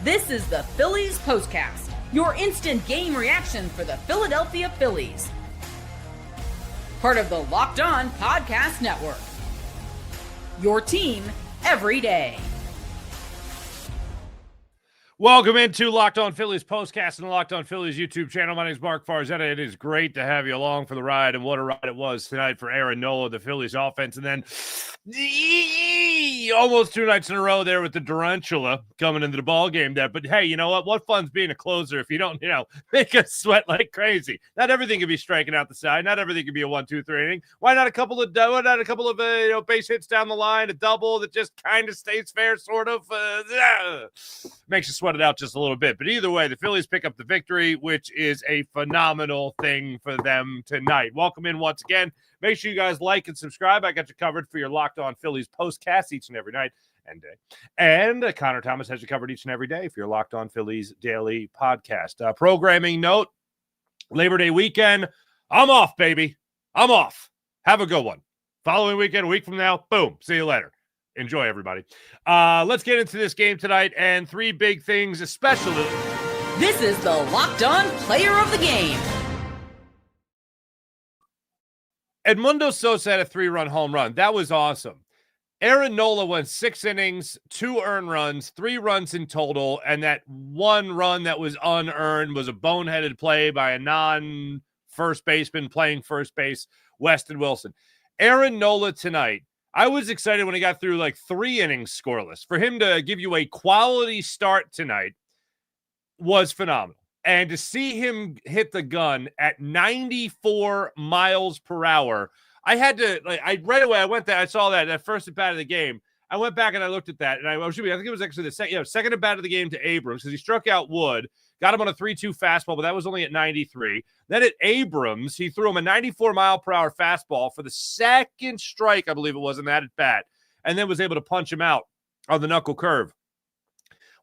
This is the Phillies POSTCAST, your instant game reaction for the Philadelphia Phillies. Part of the Locked On Podcast Network. Your team every day. Welcome into Locked On Phillies POSTCAST and the Locked On Phillies YouTube channel. My name is Mark Farzetta. It is great to have you along for the ride, and what a ride it was tonight for Aaron Nola, the Phillies offense. And then almost 2 nights in a row there with the Durantula coming into the ball game there. But hey, you know what? What fun's being a closer if you don't, make us sweat like crazy? Not everything can be striking out the side. Not everything can be a 1-2-3 inning. Why not a couple of base hits down the line, a double that just kind of stays fair, sort of? Makes you sweat it out just a little bit. But either way, the Phillies pick up the victory, which is a phenomenal thing for them tonight. Welcome in once again. Make sure you guys like and subscribe. I got you covered for your Locked On Phillies POSTCAST each and every night and day. And Connor Thomas has you covered each and every day for your Locked On Phillies daily podcast. Programming note, Labor Day weekend, I'm off, baby. I'm off. Have a good one. Following weekend, a week from now, boom. See you later. Enjoy, everybody. Let's get into this game tonight, and 3 big things, especially. This is the Locked On Player of the Game. Edmundo Sosa had a 3-run home run. That was awesome. Aaron Nola went 6 innings, 2 earned runs, 3 runs in total, and that 1 run that was unearned was a boneheaded play by a non-first baseman playing first base, Weston Wilson. Aaron Nola tonight, I was excited when he got through like 3 innings scoreless. For him to give you a quality start tonight was phenomenal. And to see him hit the gun at 94 miles per hour, I had to, right away, I went there, I saw that first at bat of the game. I went back and I looked at that, and I think it was actually the second at bat of the game to Abrams, because he struck out Wood, got him on a 3-2 fastball, but that was only at 93. Then at Abrams, he threw him a 94-mile-per-hour fastball for the second strike, I believe it was, in that at bat, and then was able to punch him out on the knuckle curve.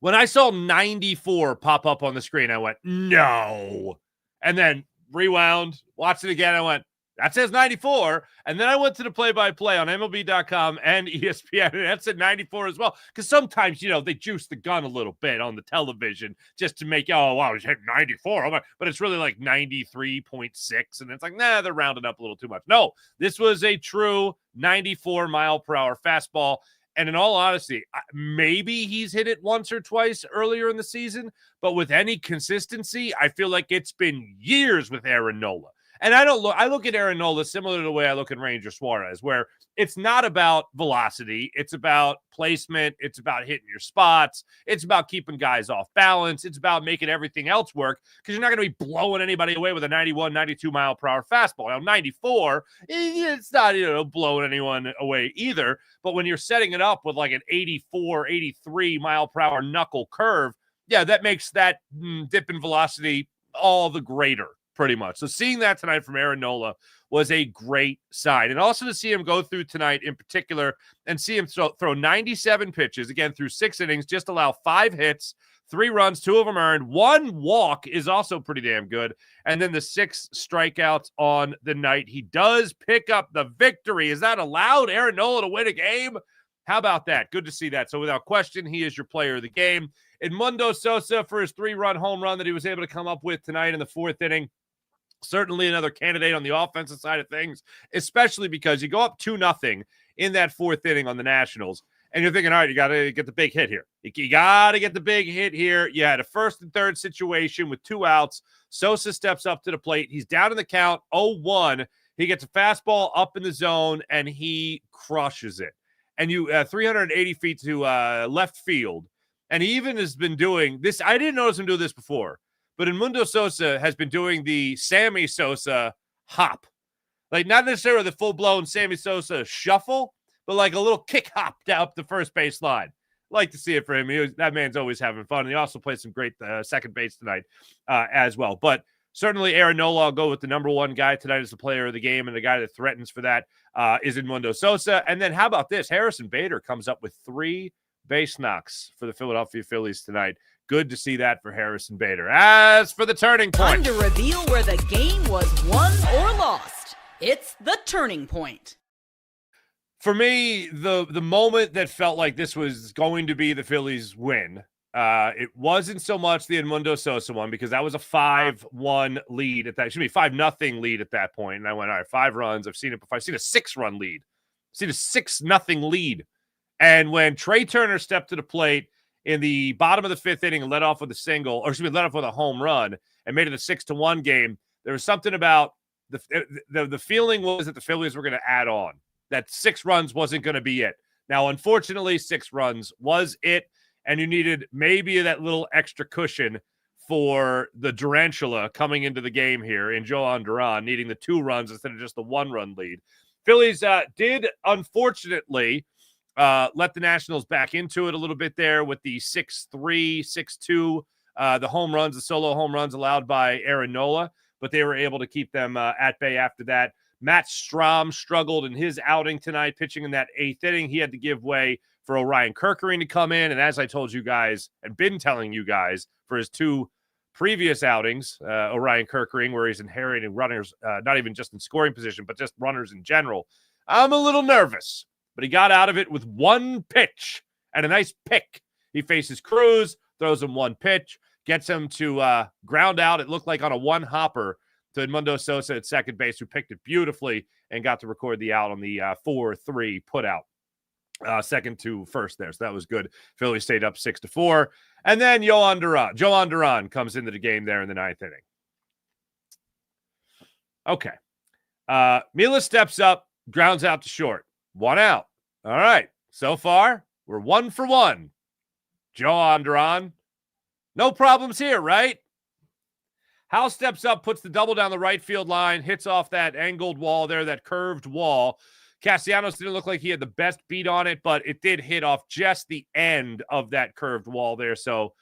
When I saw 94 pop up on the screen, I went, no. And then rewound, watched it again, I went, that says 94. And then I went to the play-by-play on MLB.com and ESPN, and that said 94 as well. Because sometimes, they juice the gun a little bit on the television just to make, oh, wow, he's hitting 94. But it's really like 93.6. And it's like, nah, they're rounding up a little too much. No, this was a true 94-mile-per-hour fastball. And in all honesty, maybe he's hit it once or twice earlier in the season. But with any consistency, I feel like it's been years with Aaron Nola. And I look at Aaron Nola similar to the way I look at Ranger Suarez, where it's not about velocity. It's about placement. It's about hitting your spots. It's about keeping guys off balance. It's about making everything else work, because you're not going to be blowing anybody away with a 91, 92 mile per hour fastball. Now, 94, it's not, blowing anyone away either. But when you're setting it up with like an 84, 83 mile per hour knuckle curve, yeah, that makes that dip in velocity all the greater. Pretty much. So seeing that tonight from Aaron Nola was a great sign. And also to see him go through tonight in particular and see him throw 97 pitches, again, through 6 innings, just allow 5 hits, 3 runs, 2 of them earned. 1 walk is also pretty damn good. And then the 6 strikeouts on the night. He does pick up the victory. Is that allowed Aaron Nola to win a game? How about that? Good to see that. So without question, he is your player of the game. Edmundo Sosa for his 3-run home run that he was able to come up with tonight in the 4th inning. Certainly another candidate on the offensive side of things, especially because you go up 2-0 in that 4th inning on the Nationals, and you're thinking, all right, you got to get the big hit here. You got to get the big hit here. You had a 1st and 3rd situation with 2 outs. Sosa steps up to the plate. He's down in the count, 0-1. He gets a fastball up in the zone, and he crushes it. And you 380 feet to left field. And he even has been doing this. I didn't notice him do this before. But Edmundo Sosa has been doing the Sammy Sosa hop. Like, not necessarily the full-blown Sammy Sosa shuffle, but like a little kick hop down up the first base line. Like to see it for him. That man's always having fun. And he also played some great second base tonight as well. But certainly Aaron Nola, I'll go with the number 1 guy tonight as the player of the game, and the guy that threatens for that is Edmundo Sosa. And then how about this? Harrison Bader comes up with 3 base knocks for the Philadelphia Phillies tonight. Good to see that for Harrison Bader. As for the turning point. Time to reveal where the game was won or lost. It's the turning point. For me, the moment that felt like this was going to be the Phillies' win It wasn't so much the Edmundo Sosa one because that was a 5-1 lead at that. Excuse me, 5-0 lead at that point. And I went, all right, 5 runs. I've seen it before. I've seen a 6-run lead. I've seen a 6-0 lead. And when Trea Turner stepped to the plate in the bottom of the 5th inning and led off with a single, or excuse me, led off with a home run and made it a 6-1 game, there was something about the feeling was that the Phillies were going to add on. That 6 runs wasn't going to be it. Now, unfortunately, 6 runs was it. And you needed maybe that little extra cushion for the Durantula coming into the game here in Jhoan Duran, needing the 2 runs instead of just the 1-run lead. Phillies did, unfortunately, let the Nationals back into it a little bit there with the 6-3, 6-2, the home runs, the solo home runs allowed by Nola, but they were able to keep them at bay after that. Matt Strahm struggled in his outing tonight, pitching in that 8th inning. He had to give way for Orion Kerkering to come in. And as I told you guys and been telling you guys for his 2 previous outings, Orion Kerkering, where he's inheriting runners, not even just in scoring position, but just runners in general, I'm a little nervous. But he got out of it with 1 pitch and a nice pick. He faces Cruz, throws him 1 pitch, gets him to ground out. It looked like on a 1-hopper to Edmundo Sosa at second base, who picked it beautifully and got to record the out on the 4-3 put out. Second to first there. So that was good. Phillies stayed up 6-4. And then Jhoan Duran comes into the game there in the 9th inning. Okay. Mila steps up, grounds out to short. 1 out. All right. So far, we're 1 for 1. Jhoan Duran. No problems here, right? Hal steps up, puts the double down the right field line, hits off that angled wall there, that curved wall. Castellanos didn't look like he had the best beat on it, but it did hit off just the end of that curved wall there. So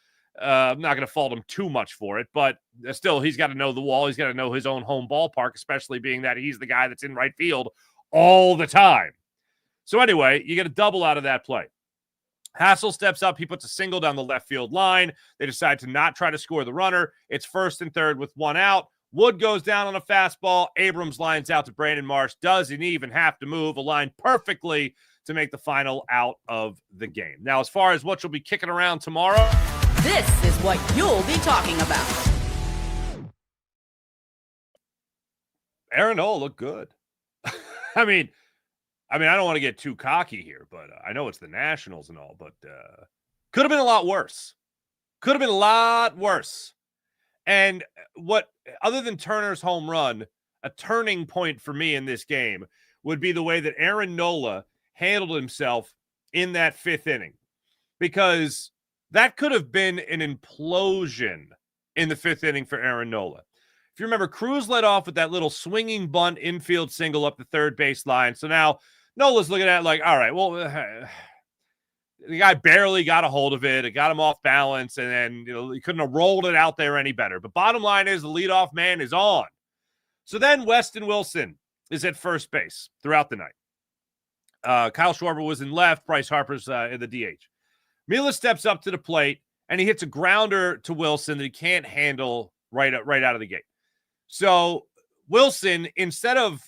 I'm not going to fault him too much for it, but still, he's got to know the wall. He's got to know his own home ballpark, especially being that he's the guy that's in right field all the time. So anyway, you get a double out of that play. Hassel steps up. He puts a single down the left field line. They decide to not try to score the runner. It's 1st and 3rd with 1 out. Wood goes down on a fastball. Abrams lines out to Brandon Marsh. Doesn't even have to move. Aligned perfectly to make the final out of the game. Now, as far as what you'll be kicking around tomorrow, this is what you'll be talking about. Nola looked good. I mean, I don't want to get too cocky here, but I know it's the Nationals and all, but could have been a lot worse. Could have been a lot worse. And what, other than Turner's home run, a turning point for me in this game would be the way that Nola handled himself in that 5th inning. Because that could have been an implosion in the 5th inning for Nola. If you remember, Cruz led off with that little swinging bunt infield single up the 3rd base line. So now Nola's looking at it like, all right, well, the guy barely got a hold of it. It got him off balance, and then he couldn't have rolled it out there any better. But bottom line is the leadoff man is on. So then Weston Wilson is at first base throughout the night. Kyle Schwarber was in left. Bryce Harper's in the DH. Mila steps up to the plate, and he hits a grounder to Wilson that he can't handle right out of the gate. So Wilson, instead of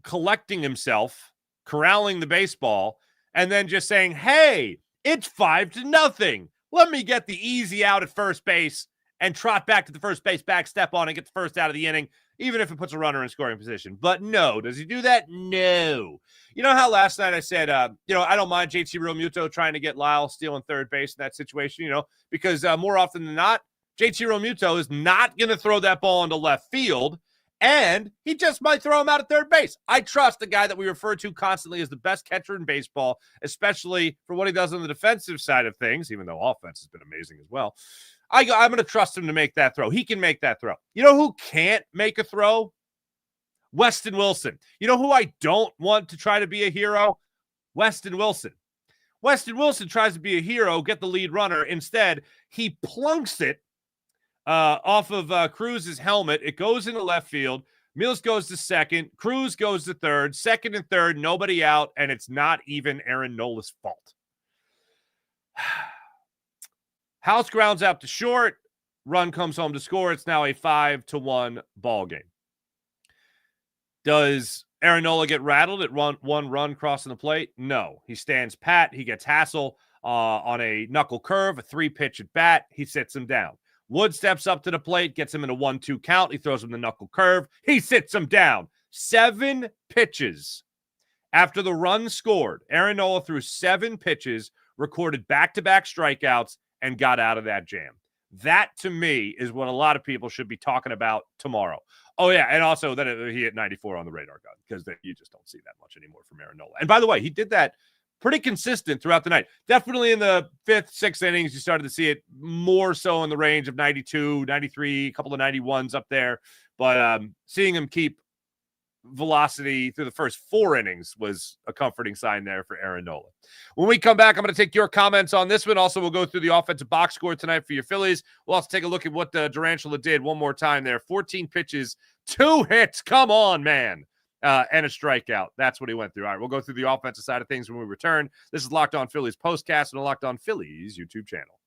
collecting himself, corralling the baseball, and then just saying, hey, it's 5-0. Let me get the easy out at first base and trot back to the first base, back step on and get the first out of the inning, even if it puts a runner in scoring position. But no, does he do that? No. You know how last night I said, I don't mind JT Realmuto trying to get Lyle stealing third base in that situation, because more often than not, JT Realmuto is not going to throw that ball into left field, and he just might throw him out at third base. I trust the guy that we refer to constantly as the best catcher in baseball, especially for what he does on the defensive side of things, even though offense has been amazing as well. I'm going to trust him to make that throw. He can make that throw. You know who can't make a throw? Weston Wilson. You know who I don't want to try to be a hero? Weston Wilson. Weston Wilson tries to be a hero, get the lead runner. Instead, he plunks it off of Cruz's helmet. It goes into left field. Mills goes to second. Cruz goes to third. Second and third, nobody out, and it's not even Aaron Nola's fault. House grounds out to short. Run comes home to score. It's now a 5-1 ball game. Does Aaron Nola get rattled at one run crossing the plate? No. He stands pat. He gets Hassel on a knuckle curve, a 3-pitch at bat. He sits him down. Wood steps up to the plate, gets him in a 1-2 count. He throws him the knuckle curve. He sits him down. 7 pitches. After the run scored, Aaron Nola threw 7 pitches, recorded back-to-back strikeouts, and got out of that jam. That, to me, is what a lot of people should be talking about tomorrow. Oh, yeah, and also then he hit 94 on the radar gun because you just don't see that much anymore from Aaron Nola. And by the way, he did that pretty consistent throughout the night. Definitely in the 5th, 6th innings, you started to see it more so in the range of 92, 93, a couple of 91s up there. But seeing him keep velocity through the first 4 innings was a comforting sign there for Aaron Nola. When we come back, I'm going to take your comments on this one. Also, we'll go through the offensive box score tonight for your Phillies. We'll also take a look at what Durantula did one more time there. 14 pitches, 2 hits. Come on, man. And a strikeout. That's what he went through. All right, we'll go through the offensive side of things when we return. This is Locked On Phillies Postcast and the Locked On Phillies YouTube channel.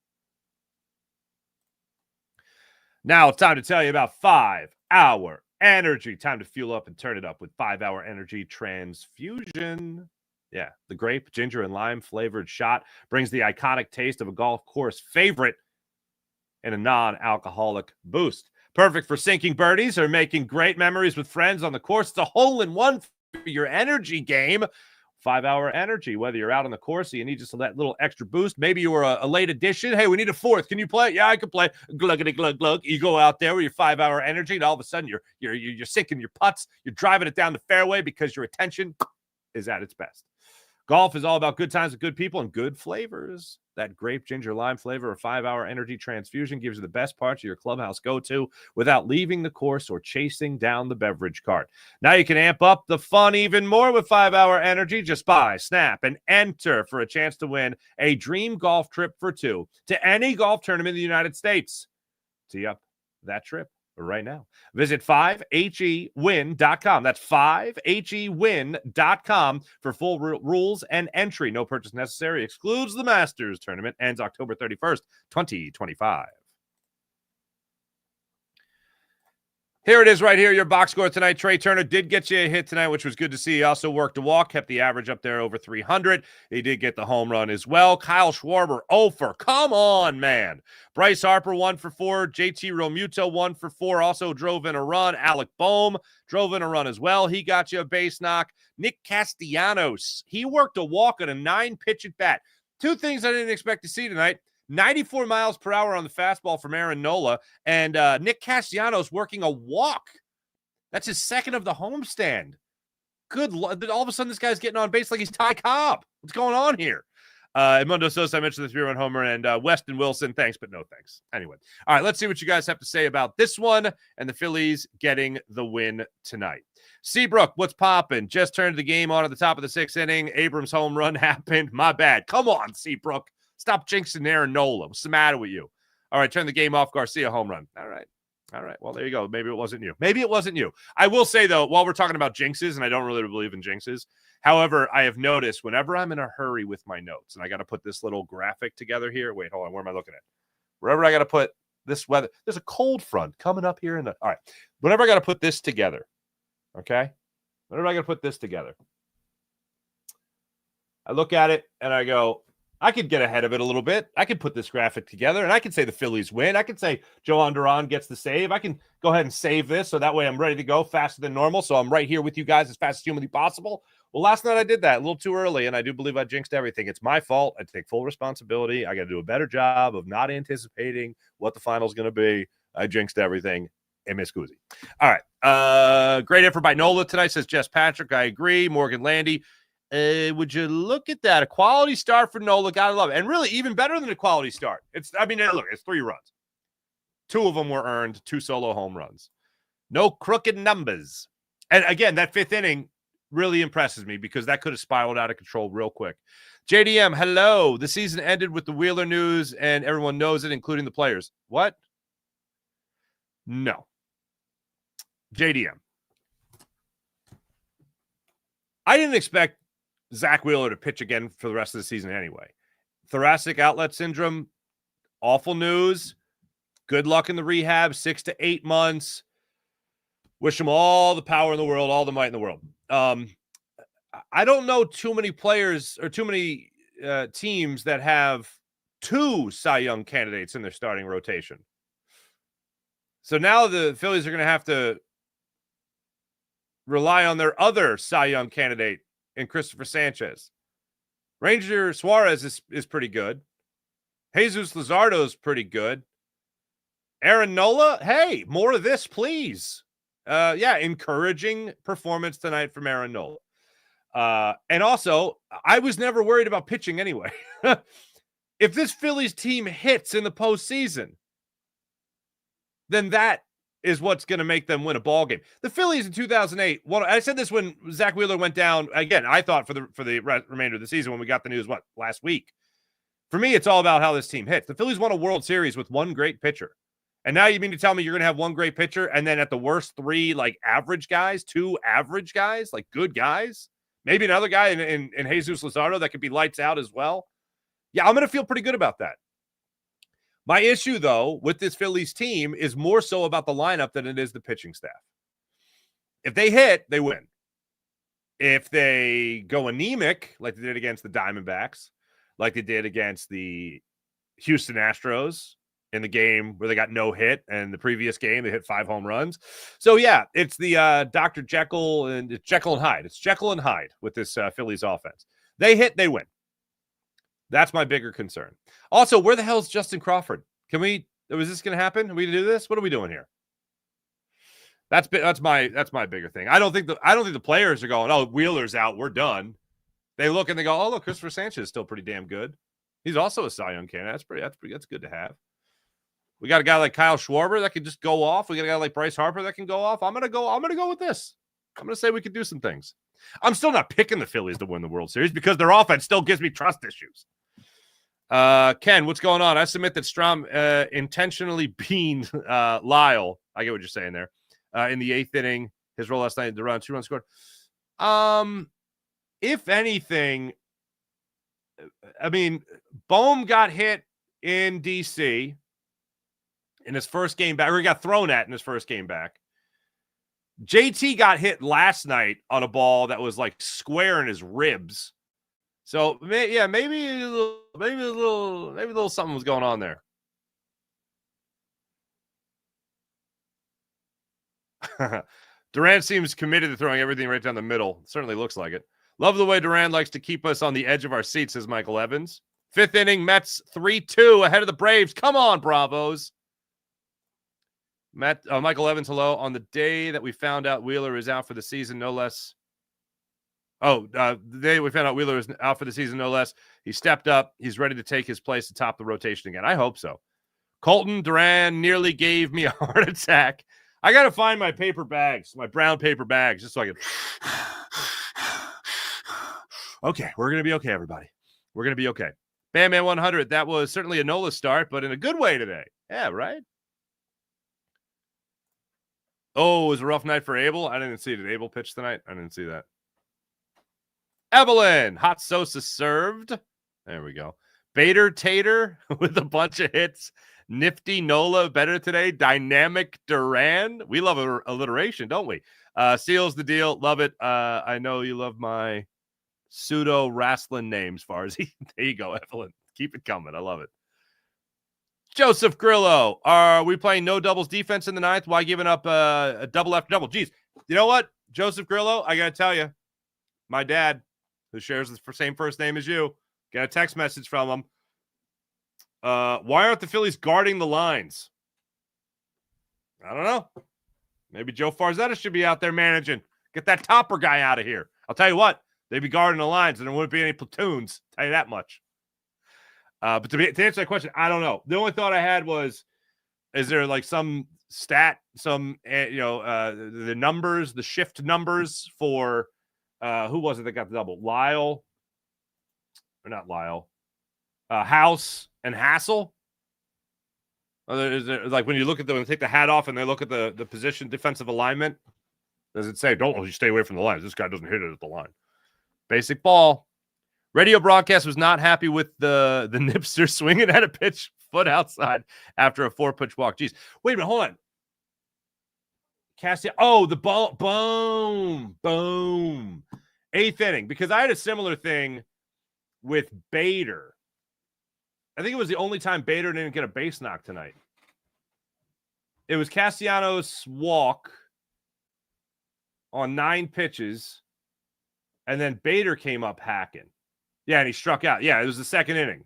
Now it's time to tell you about 5-Hour Energy. Time to fuel up and turn it up with 5-Hour Energy Transfusion. Yeah, the grape, ginger, and lime flavored shot brings the iconic taste of a golf course favorite in a non-alcoholic boost. Perfect for sinking birdies or making great memories with friends on the course. It's a hole-in-one for your energy game. 5-Hour Energy, whether you're out on the course or you need just that little extra boost. Maybe you were a late addition. Hey, we need a 4th. Can you play? Yeah, I can play. Gluggity glug glug. You go out there with your 5-Hour Energy, and all of a sudden you're sinking your putts. You're driving it down the fairway because your attention is at its best. Golf is all about good times with good people and good flavors. That grape, ginger, lime flavor of 5-Hour Energy Transfusion gives you the best parts of your clubhouse go-to without leaving the course or chasing down the beverage cart. Now you can amp up the fun even more with 5-Hour Energy. Just buy, snap, and enter for a chance to win a dream golf trip for 2 to any golf tournament in the United States. Tee up that trip right now. Visit 5hewin.com. That's 5hewin.com for full rules and entry. No purchase necessary. Excludes the Masters tournament. Ends October 31st, 2025. Here it is right here, your box score tonight. Trea Turner did get you a hit tonight, which was good to see. He also worked a walk, kept the average up there over 300. He did get the home run as well. Kyle Schwarber, 0 for. Come on, man. Bryce Harper, 1 for 4. JT Realmuto, 1 for 4. Also drove in a run. Alec Boehm drove in a run as well. He got you a base knock. Nick Castellanos, he worked a walk on a 9-pitch at bat. 2 things I didn't expect to see tonight. 94 miles per hour on the fastball from Aaron Nola, and Nick Castellanos working a walk. That's his 2nd of the homestand. Good. All of a sudden, this guy's getting on base like he's Ty Cobb. What's going on here? Edmundo Sosa, I mentioned the 3-run homer, and Weston Wilson, thanks, but no thanks. Anyway, all right, let's see what you guys have to say about this one and the Phillies getting the win tonight. Seabrook, what's popping? Just turned the game on at the top of the 6th inning. Abrams' home run happened. My bad. Come on, Seabrook. Stop jinxing Aaron Nola. What's the matter with you? All right, turn the game off. Garcia home run. All right. Well, there you go. Maybe it wasn't you. I will say, though, while we're talking about jinxes, and I don't really believe in jinxes, however, I have noticed whenever I'm in a hurry with my notes, and I got to put this little graphic together here. Wait, hold on. Where am I looking at? Wherever I got to put this weather. There's a cold front coming up here. All right. Whenever I got to put this together, okay? Whenever I got to put this together, I look at it, and I go, I could get ahead of it a little bit. I could put this graphic together, and I could say the Phillies win. I could say Jhoan Duran gets the save. I can go ahead and save this, so that way I'm ready to go faster than normal, so I'm right here with you guys as fast as humanly possible. Well, last night I did that a little too early, and I do believe I jinxed everything. It's my fault. I take full responsibility. I got to do a better job of not anticipating what the final's going to be. I jinxed everything. And Miss Guzzi. All right. Great effort by Nola tonight, says Jess Patrick. I agree. Morgan Landy. Would you look at that? A quality start for Nola. Gotta love it. And really, even better than a quality start. It's 3 runs. 2 of them were earned, 2 solo home runs. No crooked numbers. And again, that 5th inning really impresses me because that could have spiraled out of control real quick. JDM, hello. The season ended with the Wheeler news, and everyone knows it, including the players. What? No. JDM. I didn't expect Zach Wheeler to pitch again for the rest of the season anyway. Thoracic outlet syndrome, awful news. Good luck in the rehab, 6 to 8 months. Wish him all the power in the world, all the might in the world. I don't know too many players or too many teams that have 2 Cy Young candidates in their starting rotation. So now the Phillies are going to have to rely on their other Cy Young candidate in Christopher Sanchez. Ranger Suarez is pretty good. Jesus Luzardo is pretty good. Aaron Nola, hey, more of this, please. Encouraging performance tonight from Aaron Nola. And also, I was never worried about pitching anyway. If this Phillies team hits in the postseason, then that is what's going to make them win a ball game. The Phillies in 2008, I said this when Zach Wheeler went down, again, I thought for the remainder of the season when we got the news, last week. For me, it's all about how this team hits. The Phillies won a World Series with one great pitcher. And now you mean to tell me you're going to have one great pitcher and then at the worst 3, average guys, 2 average guys, good guys? Maybe another guy in Jesus Luzardo that could be lights out as well? Yeah, I'm going to feel pretty good about that. My issue, though, with this Phillies team is more so about the lineup than it is the pitching staff. If they hit, they win. If they go anemic, like they did against the Diamondbacks, like they did against the Houston Astros in the game where they got no hit, and the previous game they hit 5 home runs. So, yeah, it's the Dr. Jekyll and Hyde. It's Jekyll and Hyde with this Phillies offense. They hit, they win. That's my bigger concern. Also, where the hell is Justin Crawford? Was this going to happen? Are we to do this? What are we doing here? That's my bigger thing. I don't think the players are going, oh, Wheeler's out, we're done. They look and they go, oh, look, Christopher Sanchez is still pretty damn good. He's also a Cy Young candidate. That's good to have. We got a guy like Kyle Schwarber that can just go off. We got a guy like Bryce Harper that can go off. I'm gonna go with this. I'm gonna say we could do some things. I'm still not picking the Phillies to win the World Series because their offense still gives me trust issues. Ken, what's going on? I submit that Strom intentionally beaned Lyle. I get what you're saying there. In the 8th inning, his role last night, Duran 2 runs scored. If anything, I mean, Bohm got hit in DC in his first game back, or he got thrown at in his first game back. JT got hit last night on a ball that was square in his ribs. So maybe a little something was going on there. Duran seems committed to throwing everything right down the middle. Certainly looks like it. Love the way Duran likes to keep us on the edge of our seats, says Michael Evans. 5th inning, Mets 3-2 ahead of the Braves. Come on, Bravos. Michael Evans, hello. On the day that we found out Wheeler is out for the season, no less. The day we found out Wheeler is out for the season, no less. He stepped up. He's ready to take his place atop the rotation again. I hope so. Colton Duran nearly gave me a heart attack. I got to find my paper bags, my brown paper bags, just so I can. Okay, we're going to be okay, everybody. We're going to be okay. Bam Man 100, that was certainly a Nola start, but in a good way today. Yeah, right? Oh, it was a rough night for Abel. I didn't see it. Did Abel pitch tonight? I didn't see that. Evelyn, hot Sosa served. There we go. Bader Tater with a bunch of hits. Nifty Nola better today. Dynamic Duran. We love alliteration, don't we? Seals the deal. Love it. I know you love my pseudo wrestling names, Farzy. There you go, Evelyn. Keep it coming. I love it. Joseph Grillo, are we playing no doubles defense in the 9th? Why giving up a double after double? Geez, you know what, Joseph Grillo, I got to tell you, my dad, who shares the same first name as you, got a text message from him. Why aren't the Phillies guarding the lines? I don't know. Maybe Joe Farzetta should be out there managing. Get that Topper guy out of here. I'll tell you what, they'd be guarding the lines and there wouldn't be any platoons. I'll tell you that much. But to answer that question, I don't know. The only thought I had was, is there some stat, the numbers, the shift numbers for who was it that got the double? Lyle, or not Lyle, House and Hassel. Is there, when you look at them and take the hat off and they look at the position defensive alignment, does it say, don't you stay away from the lines? This guy doesn't hit it at the line. Basic ball. Radio broadcast was not happy with the Nipster swinging at a pitch foot outside after a 4-pitch walk. Jeez. Wait a minute. Hold on. Cassie. Oh, the ball. Boom. 8th inning. Because I had a similar thing with Bader. I think it was the only time Bader didn't get a base knock tonight. It was Castellanos' walk on 9 pitches, and then Bader came up hacking. Yeah, and he struck out. Yeah, it was the second inning.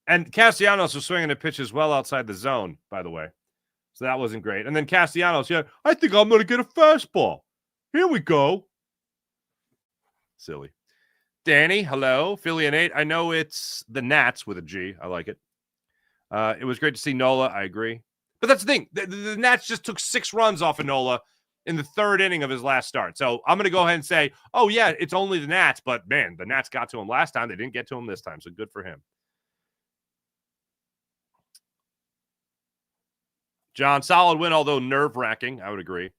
And Castellanos was swinging at pitches well outside the zone, by the way. So that wasn't great. And then Castellanos, I think I'm going to get a fastball. Here we go. Silly. Danny, hello. Philly and 8. I know it's the Nats with a G. I like it. It was great to see Nola. I agree. But that's the thing. The Nats just took 6 runs off of Nola in the 3rd inning of his last start. So I'm going to go ahead and say, oh, yeah, it's only the Nats. But, man, the Nats got to him last time. They didn't get to him this time. So good for him. John, solid win, although nerve-wracking. I would agree.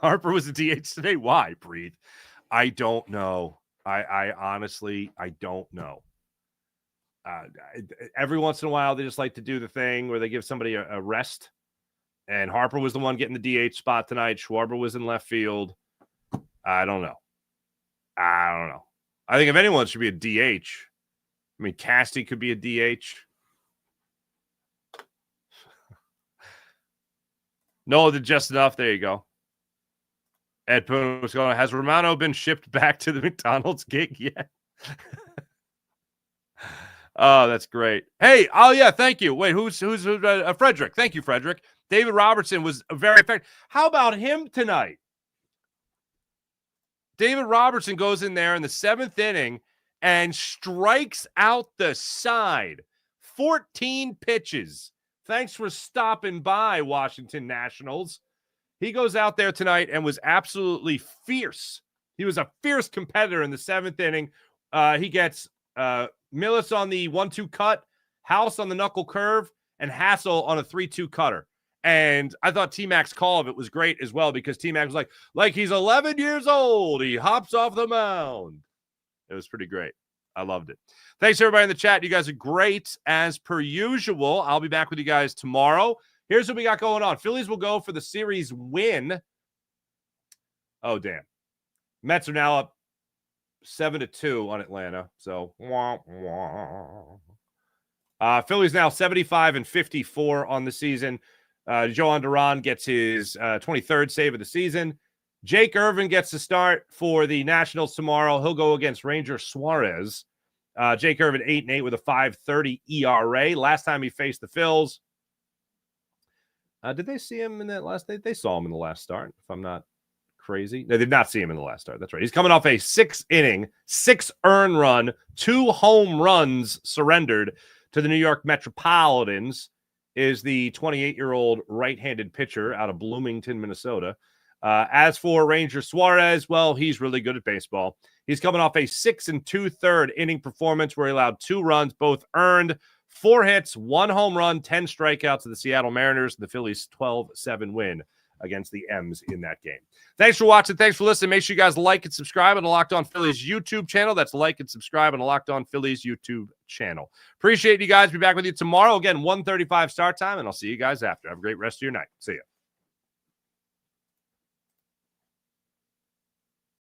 Harper was a DH today. Why, Breathe? I don't know. I honestly, I don't know. Every once in a while, they just like to do the thing where they give somebody a rest. And Harper was the one getting the DH spot tonight. Schwarber was in left field. I don't know. I think if anyone should be a DH, I mean, Casty could be a DH. Nola did just enough. There you go. Edmundo was going, has Romano been shipped back to the McDonald's gig yet? Oh, that's great. Hey, oh, yeah, thank you. Wait, who's Frederick? Thank you, Frederick. David Robertson was very effective. How about him tonight? David Robertson goes in there in the 7th inning and strikes out the side. 14 pitches. Thanks for stopping by, Washington Nationals. He goes out there tonight and was absolutely fierce. He was a fierce competitor in the 7th inning. He gets Millis on the 1-2 cut, House on the knuckle curve, and Hassel on a 3-2 cutter. And I thought T-Mac's call of it was great as well because T-Mac was like he's 11 years old. He hops off the mound. It was pretty great. I loved it. Thanks, everybody in the chat. You guys are great as per usual. I'll be back with you guys tomorrow. Here's what we got going on. Phillies will go for the series win. Oh, damn. Mets are now up 7-2 on Atlanta. So, Phillies now 75-54 on the season. Jhoan Duran gets his 23rd save of the season. Jake Irvin gets the start for the Nationals tomorrow. He'll go against Ranger Suarez. Jake Irvin 8-8 with a 5.30 ERA. Last time he faced the Phils. Did they see him in that last? They saw him in the last start, if I'm not crazy. No, they did not see him in the last start. That's right. He's coming off a 6-inning, 6 earned run, 2 home runs surrendered to the New York Metropolitans. Is the 28-year-old right-handed pitcher out of Bloomington, Minnesota. As for Ranger Suarez, well, he's really good at baseball. He's coming off a 6 2/3 inning performance where he allowed 2 runs, both earned, 4 hits, 1 home run, 10 strikeouts to the Seattle Mariners. The Phillies 12-7 win against the M's in that game. Thanks for watching. Thanks for listening. Make sure you guys like and subscribe on the Locked On Phillies YouTube channel. That's like and subscribe on the Locked On Phillies YouTube channel. Appreciate you guys. Be back with you tomorrow. Again, 1:35 start time, and I'll see you guys after. Have a great rest of your night. See ya.